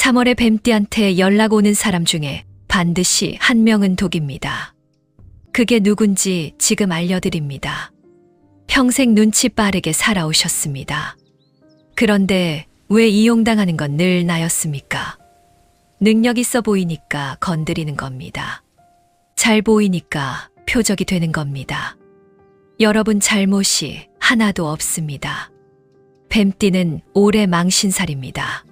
3월에 뱀띠한테 연락 오는 사람 중에 반드시 한 명은 독입니다. 그게 누군지 지금 알려드립니다. 평생 눈치 빠르게 살아오셨습니다. 그런데 왜 이용당하는 건 늘 나였습니까? 능력 있어 보이니까 건드리는 겁니다. 잘 보이니까 표적이 되는 겁니다. 여러분 잘못이 하나도 없습니다. 뱀띠는 올해 망신살입니다.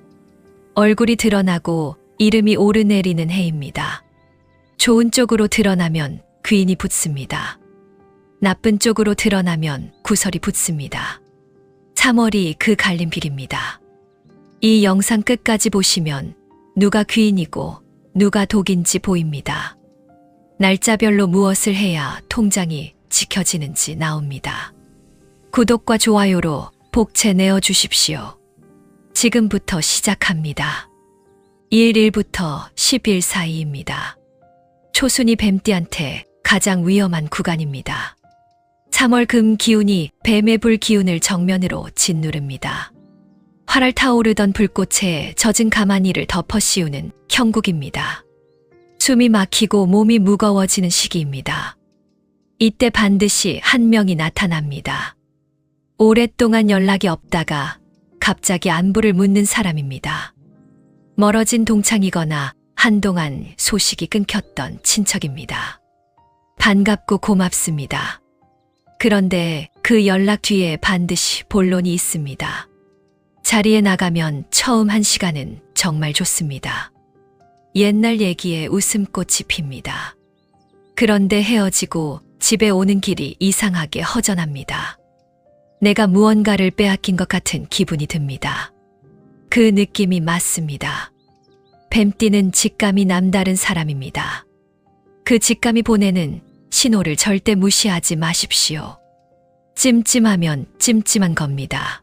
얼굴이 드러나고 이름이 오르내리는 해입니다. 좋은 쪽으로 드러나면 귀인이 붙습니다. 나쁜 쪽으로 드러나면 구설이 붙습니다. 3월이 그 갈림길입니다. 이 영상 끝까지 보시면 누가 귀인이고 누가 독인지 보입니다. 날짜별로 무엇을 해야 통장이 지켜지는지 나옵니다. 구독과 좋아요로 복채 내어주십시오. 지금부터 시작합니다. 1일부터 10일 사이입니다. 초순이 뱀띠한테 가장 위험한 구간입니다. 3월 금 기운이 뱀의 불 기운을 정면으로 짓누릅니다. 활활 타오르던 불꽃에 젖은 가마니를 덮어 씌우는 형국입니다. 숨이 막히고 몸이 무거워지는 시기입니다. 이때 반드시 한 명이 나타납니다. 오랫동안 연락이 없다가 갑자기 안부를 묻는 사람입니다. 멀어진 동창이거나 한동안 소식이 끊겼던 친척입니다. 반갑고 고맙습니다. 그런데 그 연락 뒤에 반드시 본론이 있습니다. 자리에 나가면 처음 한 시간은 정말 좋습니다. 옛날 얘기에 웃음꽃이 핍니다. 그런데 헤어지고 집에 오는 길이 이상하게 허전합니다. 내가 무언가를 빼앗긴 것 같은 기분이 듭니다. 그 느낌이 맞습니다. 뱀띠는 직감이 남다른 사람입니다. 그 직감이 보내는 신호를 절대 무시하지 마십시오. 찜찜하면 찜찜한 겁니다.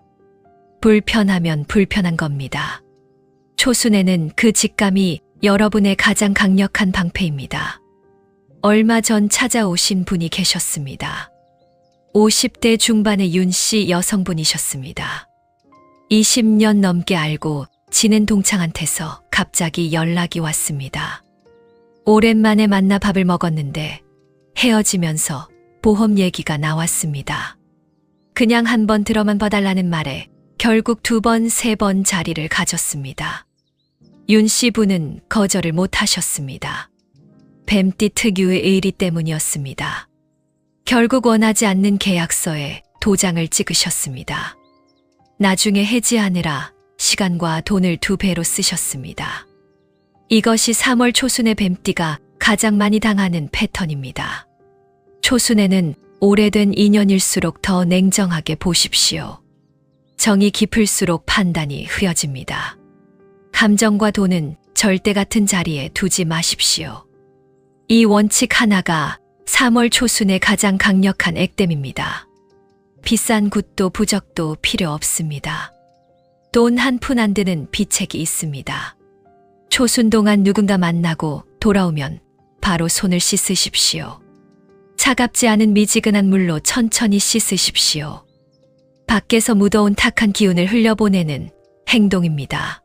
불편하면 불편한 겁니다. 초순에는 그 직감이 여러분의 가장 강력한 방패입니다. 얼마 전 찾아오신 분이 계셨습니다. 50대 중반의 윤씨 여성분이셨습니다. 20년 넘게 알고 지낸 동창한테서 갑자기 연락이 왔습니다. 오랜만에 만나 밥을 먹었는데 헤어지면서 보험 얘기가 나왔습니다. 그냥 한번 들어만 봐달라는 말에 결국 2번, 3번 자리를 가졌습니다. 윤씨 분은 거절을 못 하셨습니다. 뱀띠 특유의 의리 때문이었습니다. 결국 원하지 않는 계약서에 도장을 찍으셨습니다. 나중에 해지하느라 시간과 돈을 2배로 쓰셨습니다. 이것이 3월 초순의 뱀띠가 가장 많이 당하는 패턴입니다. 초순에는 오래된 인연일수록 더 냉정하게 보십시오. 정이 깊을수록 판단이 흐려집니다. 감정과 돈은 절대 같은 자리에 두지 마십시오. 이 원칙 하나가 3월 초순의 가장 강력한 액땜입니다. 비싼 굿도 부적도 필요 없습니다. 돈 한 푼 안 드는 비책이 있습니다. 초순 동안 누군가 만나고 돌아오면 바로 손을 씻으십시오. 차갑지 않은 미지근한 물로 천천히 씻으십시오. 밖에서 무더운 탁한 기운을 흘려보내는 행동입니다.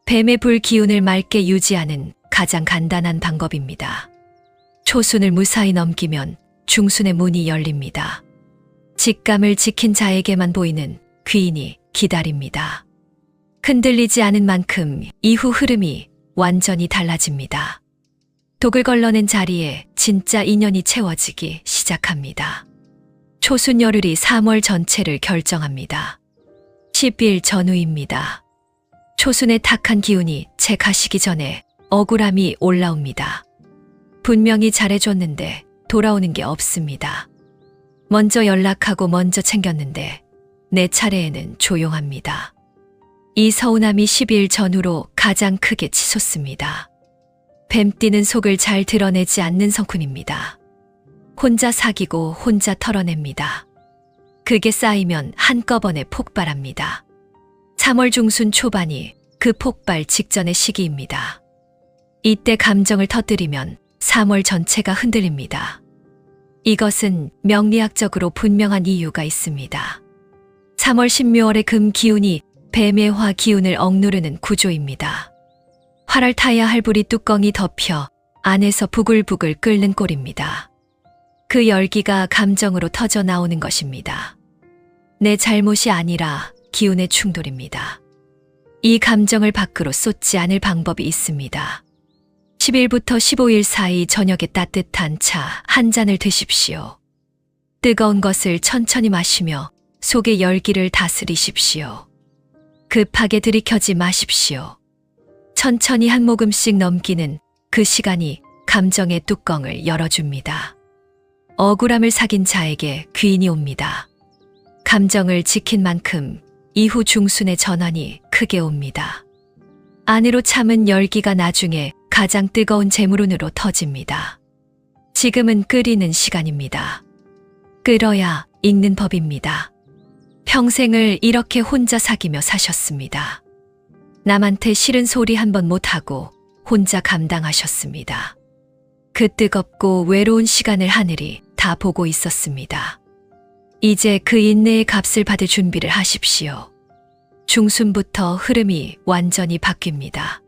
뱀의 불 기운을 맑게 유지하는 가장 간단한 방법입니다. 초순을 무사히 넘기면 중순의 문이 열립니다. 직감을 지킨 자에게만 보이는 귀인이 기다립니다. 흔들리지 않은 만큼 이후 흐름이 완전히 달라집니다. 독을 걸러낸 자리에 진짜 인연이 채워지기 시작합니다. 초순 열흘이 3월 전체를 결정합니다. 10일 전후입니다. 초순의 탁한 기운이 채 가시기 전에 억울함이 올라옵니다. 분명히 잘해줬는데 돌아오는 게 없습니다. 먼저 연락하고 먼저 챙겼는데 내 차례에는 조용합니다. 이 서운함이 10일 전후로 가장 크게 치솟습니다. 뱀띠는 속을 잘 드러내지 않는 성품입니다. 혼자 사귀고 혼자 털어냅니다. 그게 쌓이면 한꺼번에 폭발합니다. 3월 중순 초반이 그 폭발 직전의 시기입니다. 이때 감정을 터뜨리면 3월 전체가 흔들립니다. 이것은 명리학적으로 분명한 이유가 있습니다. 3월 신묘월의 금 기운이 뱀의 화 기운을 억누르는 구조입니다. 활알 타야 할 불이 뚜껑이 덮여 안에서 부글부글 끓는 꼴입니다. 그 열기가 감정으로 터져 나오는 것입니다. 내 잘못이 아니라 기운의 충돌입니다. 이 감정을 밖으로 쏟지 않을 방법이 있습니다. 10일부터 15일 사이 저녁에 따뜻한 차 한 잔을 드십시오. 뜨거운 것을 천천히 마시며 속의 열기를 다스리십시오. 급하게 들이켜지 마십시오. 천천히 한 모금씩 넘기는 그 시간이 감정의 뚜껑을 열어줍니다. 억울함을 사귄 자에게 귀인이 옵니다. 감정을 지킨 만큼 이후 중순의 전환이 크게 옵니다. 안으로 참은 열기가 나중에 가장 뜨거운 재물운으로 터집니다. 지금은 끓이는 시간입니다. 끓어야 익는 법입니다. 평생을 이렇게 혼자 사귀며 사셨습니다. 남한테 싫은 소리 한 번 못하고 혼자 감당하셨습니다. 그 뜨겁고 외로운 시간을 하늘이 다 보고 있었습니다. 이제 그 인내의 값을 받을 준비를 하십시오. 중순부터 흐름이 완전히 바뀝니다.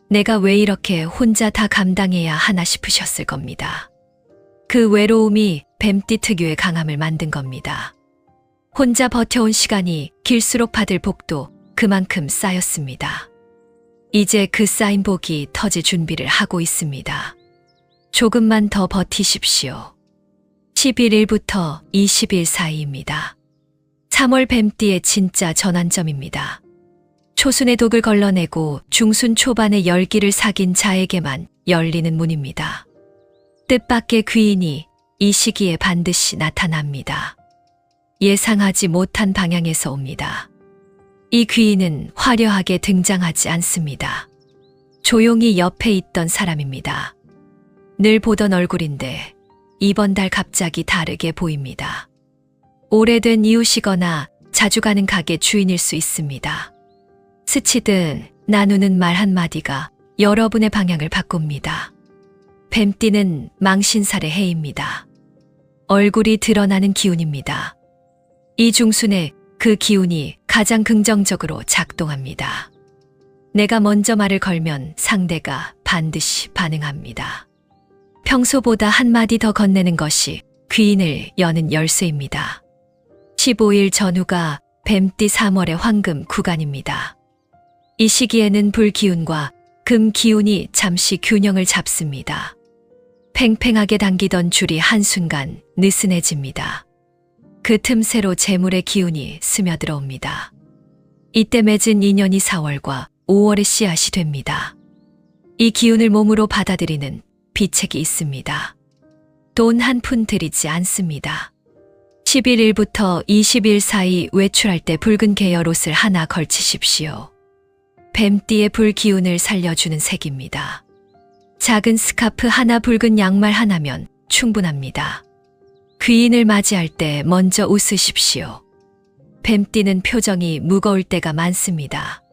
내가 왜 이렇게 혼자 다 감당해야 하나 싶으셨을 겁니다. 그 외로움이 뱀띠 특유의 강함을 만든 겁니다. 혼자 버텨온 시간이 길수록 받을 복도 그만큼 쌓였습니다. 이제 그 쌓인 복이 터질 준비를 하고 있습니다. 조금만 더 버티십시오. 11일부터 20일 사이입니다. 3월 뱀띠의 진짜 전환점입니다. 초순의 독을 걸러내고 중순 초반의 열기를 사귄 자에게만 열리는 문입니다. 뜻밖의 귀인이 이 시기에 반드시 나타납니다. 예상하지 못한 방향에서 옵니다. 이 귀인은 화려하게 등장하지 않습니다. 조용히 옆에 있던 사람입니다. 늘 보던 얼굴인데 이번 달 갑자기 다르게 보입니다. 오래된 이웃이거나 자주 가는 가게 주인일 수 있습니다. 스치듯 나누는 말 한마디가 여러분의 방향을 바꿉니다. 뱀띠는 망신살의 해입니다. 얼굴이 드러나는 기운입니다. 이 중순에 그 기운이 가장 긍정적으로 작동합니다. 내가 먼저 말을 걸면 상대가 반드시 반응합니다. 평소보다 한마디 더 건네는 것이 귀인을 여는 열쇠입니다. 15일 전후가 뱀띠 3월의 황금 구간입니다. 이 시기에는 불기운과 금기운이 잠시 균형을 잡습니다. 팽팽하게 당기던 줄이 한순간 느슨해집니다. 그 틈새로 재물의 기운이 스며들어옵니다. 이때 맺은 인연이 4월과 5월의 씨앗이 됩니다. 이 기운을 몸으로 받아들이는 비책이 있습니다. 돈 한 푼 들이지 않습니다. 11일부터 20일 사이 외출할 때 붉은 계열 옷을 하나 걸치십시오. 뱀띠의 불기운을 살려주는 색입니다. 작은 스카프 하나, 붉은 양말 하나면 충분합니다. 귀인을 맞이할 때 먼저 웃으십시오. 뱀띠는 표정이 무거울 때가 많습니다.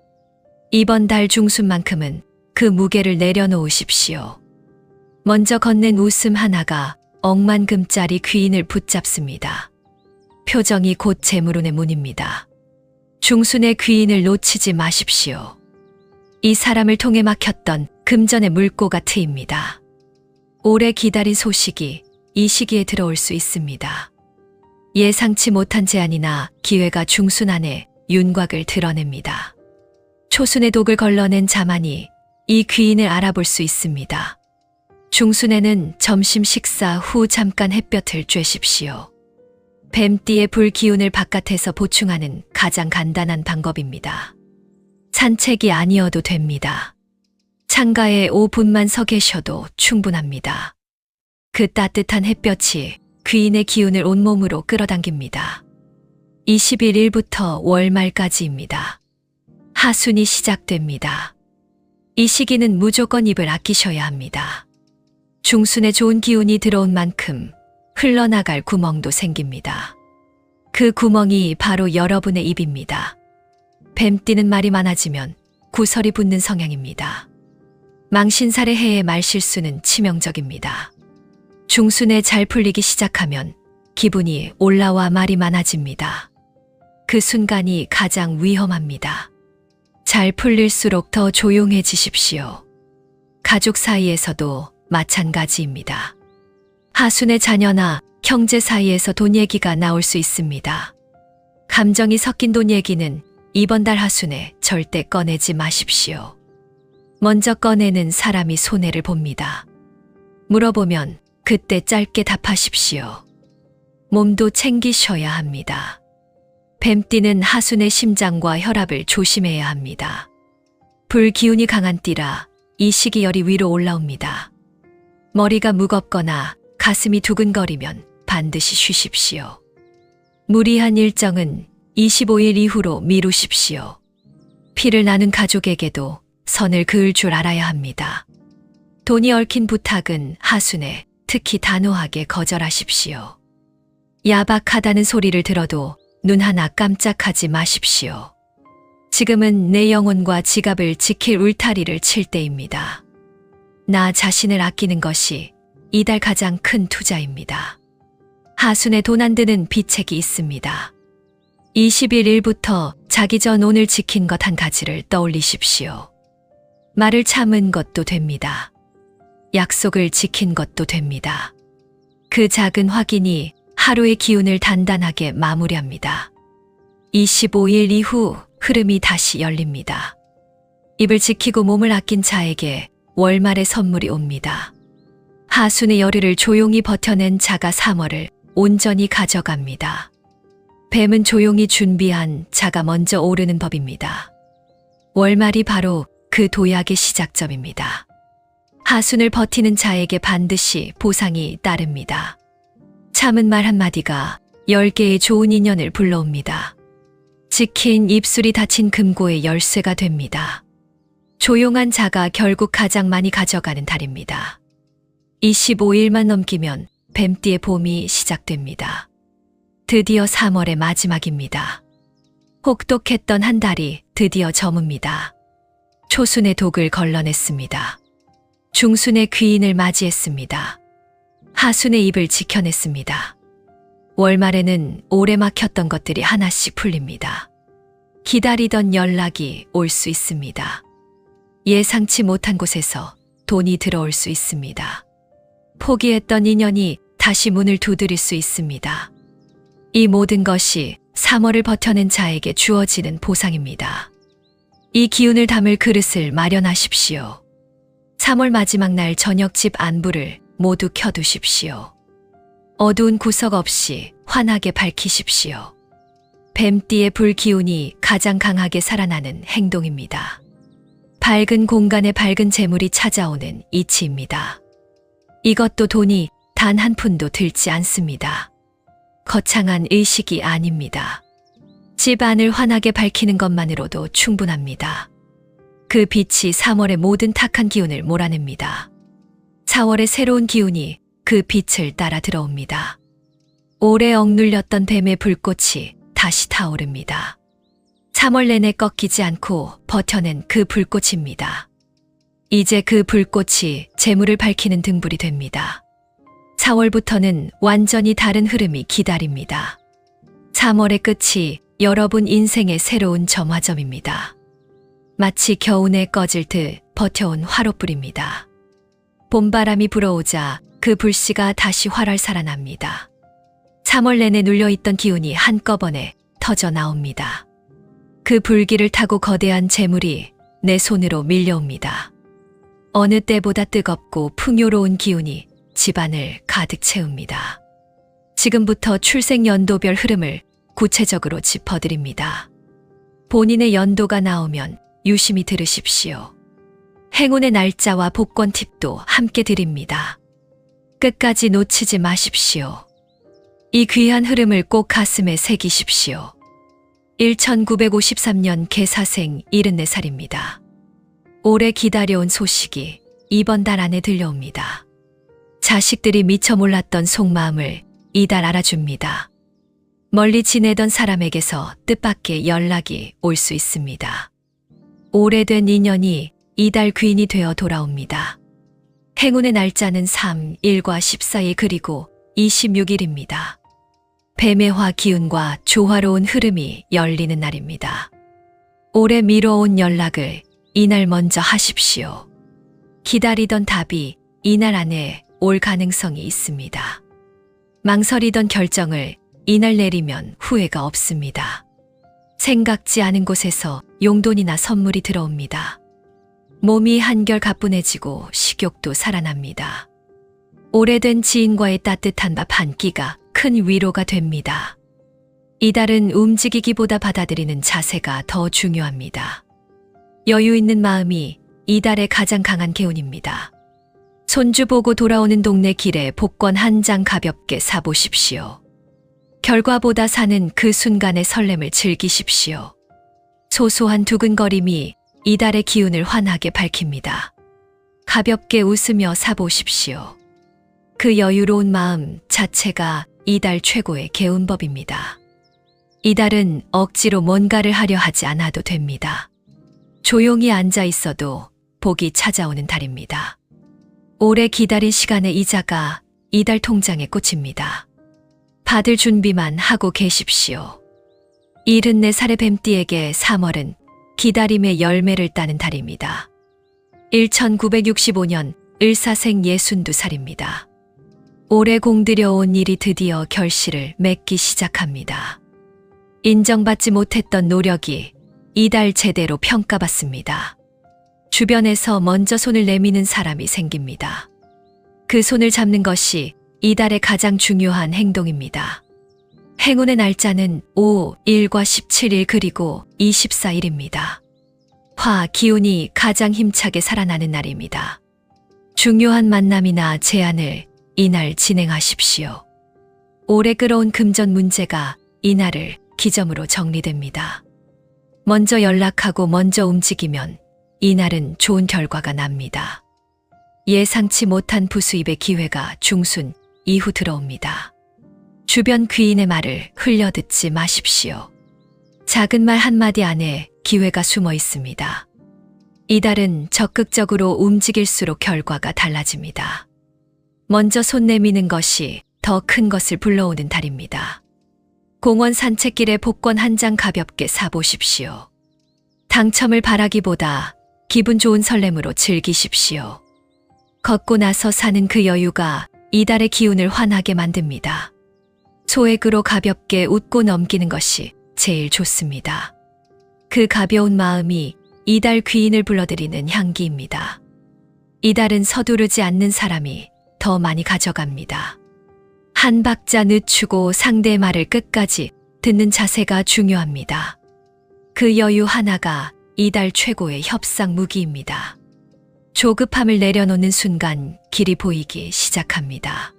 이번 달 중순만큼은 그 무게를 내려놓으십시오. 먼저 건넨 웃음 하나가 억만금짜리 귀인을 붙잡습니다. 표정이 곧 재물운의 문입니다. 중순의 귀인을 놓치지 마십시오. 이 사람을 통해 막혔던 금전의 물꼬가 트입니다. 오래 기다린 소식이 이 시기에 들어올 수 있습니다. 예상치 못한 제안이나 기회가 중순 안에 윤곽을 드러냅니다. 초순의 독을 걸러낸 자만이 이 귀인을 알아볼 수 있습니다. 중순에는 점심 식사 후 잠깐 햇볕을 쬐십시오. 뱀띠의 불기운을 바깥에서 보충하는 가장 간단한 방법입니다. 산책이 아니어도 됩니다. 창가에 5분만 서 계셔도 충분합니다. 그 따뜻한 햇볕이 귀인의 기운을 온몸으로 끌어당깁니다. 21일부터 월말까지입니다. 하순이 시작됩니다. 이 시기는 무조건 입을 아끼셔야 합니다. 중순에 좋은 기운이 들어온 만큼 흘러나갈 구멍도 생깁니다. 그 구멍이 바로 여러분의 입입니다. 뱀띠는 말이 많아지면 구설이 붙는 성향입니다. 망신살의 해의 말실수는 치명적입니다. 중순에 잘 풀리기 시작하면 기분이 올라와 말이 많아집니다. 그 순간이 가장 위험합니다. 잘 풀릴수록 더 조용해지십시오. 가족 사이에서도 마찬가지입니다. 하순의 자녀나 형제 사이에서 돈 얘기가 나올 수 있습니다. 감정이 섞인 돈 얘기는 이번 달 하순에 절대 꺼내지 마십시오. 먼저 꺼내는 사람이 손해를 봅니다. 물어보면 그때 짧게 답하십시오. 몸도 챙기셔야 합니다. 뱀띠는 하순의 심장과 혈압을 조심해야 합니다. 불기운이 강한 띠라 이 시기 열이 위로 올라옵니다. 머리가 무겁거나 가슴이 두근거리면 반드시 쉬십시오. 무리한 일정은 25일 이후로 미루십시오. 피를 나눈 가족에게도 선을 그을 줄 알아야 합니다. 돈이 얽힌 부탁은 하순에 특히 단호하게 거절하십시오. 야박하다는 소리를 들어도 눈 하나 깜짝하지 마십시오. 지금은 내 영혼과 지갑을 지킬 울타리를 칠 때입니다. 나 자신을 아끼는 것이 이달 가장 큰 투자입니다. 하순에 돈 안 드는 비책이 있습니다. 21일부터 자기 전 오늘 지킨 것 한 가지를 떠올리십시오. 말을 참은 것도 됩니다. 약속을 지킨 것도 됩니다. 그 작은 확인이 하루의 기운을 단단하게 마무리합니다. 25일 이후 흐름이 다시 열립니다. 입을 지키고 몸을 아낀 자에게 월말의 선물이 옵니다. 하순의 열흘을 조용히 버텨낸 자가 3월을 온전히 가져갑니다. 뱀은 조용히 준비한 자가 먼저 오르는 법입니다. 월말이 바로 그 도약의 시작점입니다. 하순을 버티는 자에게 반드시 보상이 따릅니다. 참은 말 한마디가 10개의 좋은 인연을 불러옵니다. 지킨 입술이 닫힌 금고의 열쇠가 됩니다. 조용한 자가 결국 가장 많이 가져가는 달입니다. 25일만 넘기면 뱀띠의 봄이 시작됩니다. 드디어 3월의 마지막입니다. 혹독했던 한 달이 드디어 저뭅니다. 초순의 독을 걸러냈습니다. 중순의 귀인을 맞이했습니다. 하순의 입을 지켜냈습니다. 월말에는 오래 막혔던 것들이 하나씩 풀립니다. 기다리던 연락이 올 수 있습니다. 예상치 못한 곳에서 돈이 들어올 수 있습니다. 포기했던 인연이 다시 문을 두드릴 수 있습니다. 이 모든 것이 3월을 버텨낸 자에게 주어지는 보상입니다. 이 기운을 담을 그릇을 마련하십시오. 3월 마지막 날 저녁 집 안부를 모두 켜두십시오. 어두운 구석 없이 환하게 밝히십시오. 뱀띠의 불기운이 가장 강하게 살아나는 행동입니다. 밝은 공간에 밝은 재물이 찾아오는 이치입니다. 이것도 돈이 단 한 푼도 들지 않습니다. 거창한 의식이 아닙니다. 집 안을 환하게 밝히는 것만으로도 충분합니다. 그 빛이 3월의 모든 탁한 기운을 몰아냅니다. 4월의 새로운 기운이 그 빛을 따라 들어옵니다. 오래 억눌렸던 뱀의 불꽃이 다시 타오릅니다. 3월 내내 꺾이지 않고 버텨낸 그 불꽃입니다. 이제 그 불꽃이 재물을 밝히는 등불이 됩니다. 4월부터는 완전히 다른 흐름이 기다립니다. 3월의 끝이 여러분 인생의 새로운 점화점입니다. 마치 겨우내 꺼질 듯 버텨온 화롯불입니다. 봄바람이 불어오자 그 불씨가 다시 활활 살아납니다. 3월 내내 눌려있던 기운이 한꺼번에 터져 나옵니다. 그 불길을 타고 거대한 재물이 내 손으로 밀려옵니다. 어느 때보다 뜨겁고 풍요로운 기운이 집안을 가득 채웁니다. 지금부터 출생연도별 흐름을 구체적으로 짚어드립니다. 본인의 연도가 나오면 유심히 들으십시오. 행운의 날짜와 복권 팁도 함께 드립니다. 끝까지 놓치지 마십시오. 이 귀한 흐름을 꼭 가슴에 새기십시오. 1953년 개사생 74살입니다. 오래 기다려온 소식이 이번 달 안에 들려옵니다. 자식들이 미처 몰랐던 속마음을 이달 알아줍니다. 멀리 지내던 사람에게서 뜻밖의 연락이 올 수 있습니다. 오래된 인연이 이달 귀인이 되어 돌아옵니다. 행운의 날짜는 3, 1과 14일 그리고 26일입니다. 뱀의 화 기운과 조화로운 흐름이 열리는 날입니다. 오래 미뤄온 연락을 이날 먼저 하십시오. 기다리던 답이 이날 안에 올 가능성이 있습니다. 망설이던 결정을 이날 내리면 후회가 없습니다. 생각지 않은 곳에서 용돈이나 선물이 들어옵니다. 몸이 한결 가뿐해지고 식욕도 살아납니다. 오래된 지인과의 따뜻한 밥 한 끼가 큰 위로가 됩니다. 이달은 움직이기보다 받아들이는 자세가 더 중요합니다. 여유 있는 마음이 이달의 가장 강한 기운입니다. 손주 보고 돌아오는 동네 길에 복권 한 장 가볍게 사보십시오. 결과보다 사는 그 순간의 설렘을 즐기십시오. 소소한 두근거림이 이달의 기운을 환하게 밝힙니다. 가볍게 웃으며 사보십시오. 그 여유로운 마음 자체가 이달 최고의 개운법입니다. 이달은 억지로 뭔가를 하려 하지 않아도 됩니다. 조용히 앉아 있어도 복이 찾아오는 달입니다. 오래 기다린 시간의 이자가 이달 통장에 꽂힙니다. 받을 준비만 하고 계십시오. 74살의 뱀띠에게 3월은 기다림의 열매를 따는 달입니다. 1965년 을사생 62살입니다. 오래 공들여온 일이 드디어 결실을 맺기 시작합니다. 인정받지 못했던 노력이 이달 제대로 평가받습니다. 주변에서 먼저 손을 내미는 사람이 생깁니다. 그 손을 잡는 것이 이달의 가장 중요한 행동입니다. 행운의 날짜는 5, 1과 17일 그리고 24일입니다. 화, 기운이 가장 힘차게 살아나는 날입니다. 중요한 만남이나 제안을 이날 진행하십시오. 오래 끌어온 금전 문제가 이날을 기점으로 정리됩니다. 먼저 연락하고 먼저 움직이면 이날은 좋은 결과가 납니다. 예상치 못한 부수입의 기회가 중순 이후 들어옵니다. 주변 귀인의 말을 흘려듣지 마십시오. 작은 말 한마디 안에 기회가 숨어 있습니다. 이달은 적극적으로 움직일수록 결과가 달라집니다. 먼저 손 내미는 것이 더 큰 것을 불러오는 달입니다. 공원 산책길에 복권 한 장 가볍게 사보십시오. 당첨을 바라기보다 기분 좋은 설렘으로 즐기십시오. 걷고 나서 사는 그 여유가 이달의 기운을 환하게 만듭니다. 소액으로 가볍게 웃고 넘기는 것이 제일 좋습니다. 그 가벼운 마음이 이달 귀인을 불러들이는 향기입니다. 이달은 서두르지 않는 사람이 더 많이 가져갑니다. 한 박자 늦추고 상대의 말을 끝까지 듣는 자세가 중요합니다. 그 여유 하나가 이달 최고의 협상 무기입니다. 조급함을 내려놓는 순간 길이 보이기 시작합니다.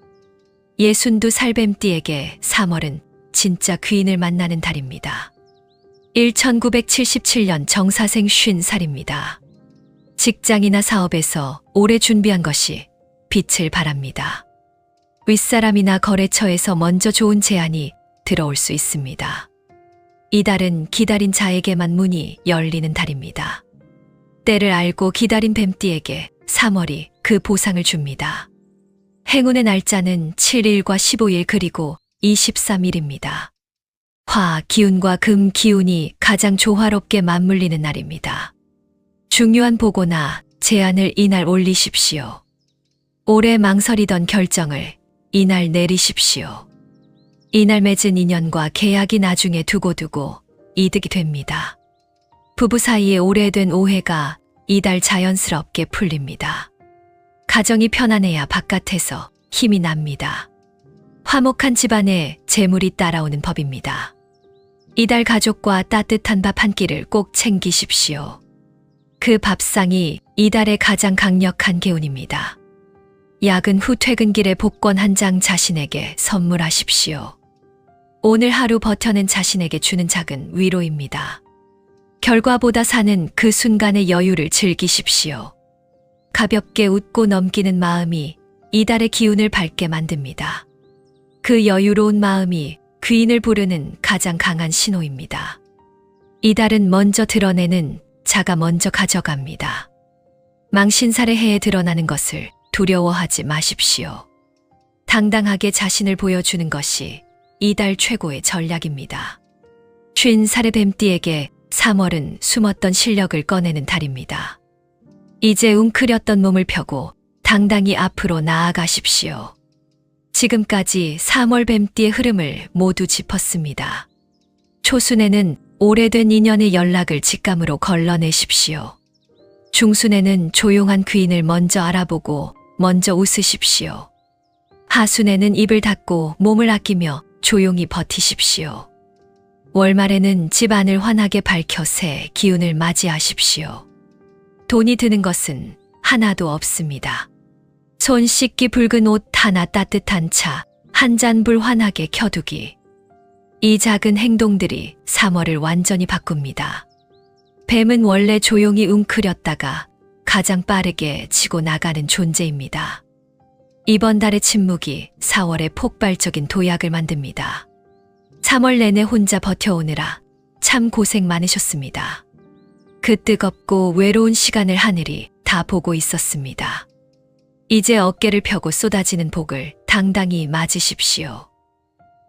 62살 뱀띠에게 3월은 진짜 귀인을 만나는 달입니다. 1977년 정사생 50살입니다. 직장이나 사업에서 오래 준비한 것이 빛을 발합니다. 윗사람이나 거래처에서 먼저 좋은 제안이 들어올 수 있습니다. 이달은 기다린 자에게만 문이 열리는 달입니다. 때를 알고 기다린 뱀띠에게 3월이 그 보상을 줍니다. 행운의 날짜는 7일과 15일 그리고 23일입니다. 화, 기운과 금, 기운이 가장 조화롭게 맞물리는 날입니다. 중요한 보고나 제안을 이날 올리십시오. 오래 망설이던 결정을 이날 내리십시오. 이날 맺은 인연과 계약이 나중에 두고두고 이득이 됩니다. 부부 사이에 오래된 오해가 이달 자연스럽게 풀립니다. 가정이 편안해야 바깥에서 힘이 납니다. 화목한 집안에 재물이 따라오는 법입니다. 이달 가족과 따뜻한 밥 한 끼를 꼭 챙기십시오. 그 밥상이 이달의 가장 강력한 기운입니다. 야근 후 퇴근길에 복권 한 장 자신에게 선물하십시오. 오늘 하루 버텨낸 자신에게 주는 작은 위로입니다. 결과보다 사는 그 순간의 여유를 즐기십시오. 가볍게 웃고 넘기는 마음이 이달의 기운을 밝게 만듭니다. 그 여유로운 마음이 귀인을 부르는 가장 강한 신호입니다. 이달은 먼저 드러내는 자가 먼저 가져갑니다. 망신살의 해에 드러나는 것을 두려워하지 마십시오. 당당하게 자신을 보여주는 것이 이달 최고의 전략입니다. 50살의 뱀띠에게 3월은 숨었던 실력을 꺼내는 달입니다. 이제 웅크렸던 몸을 펴고 당당히 앞으로 나아가십시오. 지금까지 3월 뱀띠의 흐름을 모두 짚었습니다. 초순에는 오래된 인연의 연락을 직감으로 걸러내십시오. 중순에는 조용한 귀인을 먼저 알아보고 먼저 웃으십시오. 하순에는 입을 닫고 몸을 아끼며 조용히 버티십시오. 월말에는 집안을 환하게 밝혀 새 기운을 맞이하십시오. 돈이 드는 것은 하나도 없습니다. 손 씻기 붉은 옷 하나 따뜻한 차 한 잔 불 환하게 켜두기. 이 작은 행동들이 3월을 완전히 바꿉니다. 뱀은 원래 조용히 웅크렸다가 가장 빠르게 치고 나가는 존재입니다. 이번 달의 침묵이 4월에 폭발적인 도약을 만듭니다. 3월 내내 혼자 버텨오느라 참 고생 많으셨습니다. 그 뜨겁고 외로운 시간을 하늘이 다 보고 있었습니다. 이제 어깨를 펴고 쏟아지는 복을 당당히 맞으십시오.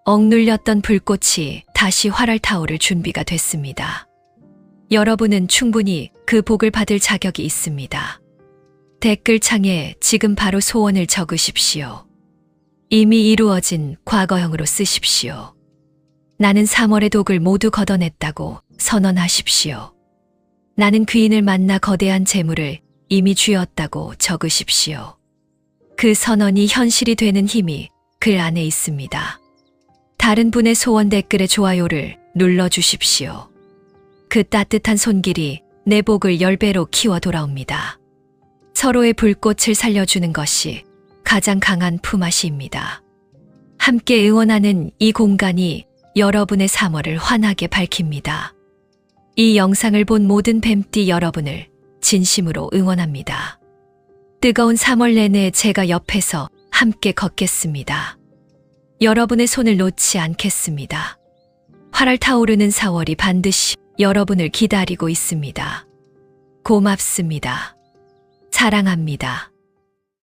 억눌렸던 불꽃이 다시 활활 타오를 준비가 됐습니다. 여러분은 충분히 그 복을 받을 자격이 있습니다. 댓글창에 지금 바로 소원을 적으십시오. 이미 이루어진 과거형으로 쓰십시오. 나는 3월의 독을 모두 걷어냈다고 선언하십시오. 나는 귀인을 만나 거대한 재물을 이미 쥐었다고 적으십시오. 그 선언이 현실이 되는 힘이 글 안에 있습니다. 다른 분의 소원 댓글에 좋아요를 눌러주십시오. 그 따뜻한 손길이 내 복을 10배로 키워 돌아옵니다. 서로의 불꽃을 살려주는 것이 가장 강한 품앗이입니다. 함께 응원하는 이 공간이 여러분의 3월을 환하게 밝힙니다. 이 영상을 본 모든 뱀띠 여러분을 진심으로 응원합니다. 뜨거운 3월 내내 제가 옆에서 함께 걷겠습니다. 여러분의 손을 놓지 않겠습니다. 활활 타오르는 4월이 반드시 여러분을 기다리고 있습니다. 고맙습니다. 사랑합니다.